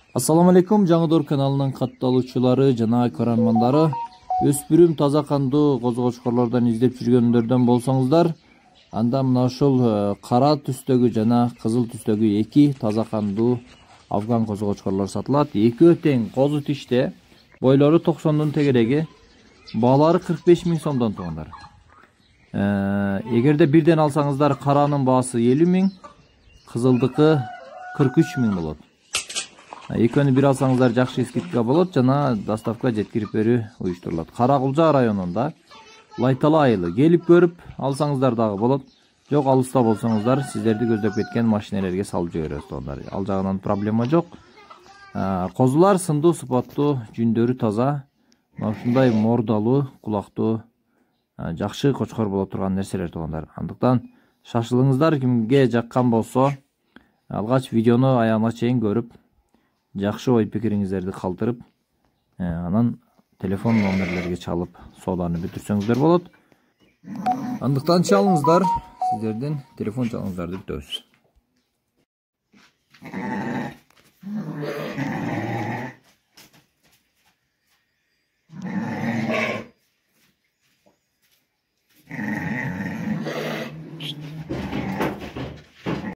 Assalamu alaikum, Жаңыдор каналынын катталуучулары жана көрөрмандары. Өспүрүм таза кандуу козгочкорлордон издеп жүргөндөрдөн болсоңуздар, анда мына ушул кара түстөгү жана кызыл түстөгү эки таза кандуу афган козгочкорлор сатылат. Экөө тең козу тиште, бойлору 90дун тегереги, баалары 45 000 сомдон тугундар. Эгерде бирден алсаңыздар, каранын баасы 50 000, кызылдыкы 43 000 болот. Экөөнү бир алсаңыздар жакшы скидка болот жана доставка жеткирип берүү уюштурулат. Каракулжа районунда Лайтала айылы. Келип көрүп алсаңыздар дагы болот. Жок, алыста болсоңуздар сиздерди көздөп кеткен машинелерге салып жиберебиз тоондар. Ал жагынан проблема жок. Козулар сындуу сыпаттуу, жүндөрү таза, ушундай мордалуу, кулактуу, жакшы кочкор боло турган нерселер тоондар. Андыктан шашылыңыздар, кимге жаккан болсо, алгач видеону аягына чейин көрүп, жакшы ой пикириңиздерди калтырып, анан телефон номерлерге чалып сооданы бүтүрсөңүздөр болот. Андыктан чалыңыздар, сиздердин телефон чалыңыздарды күтөбүз.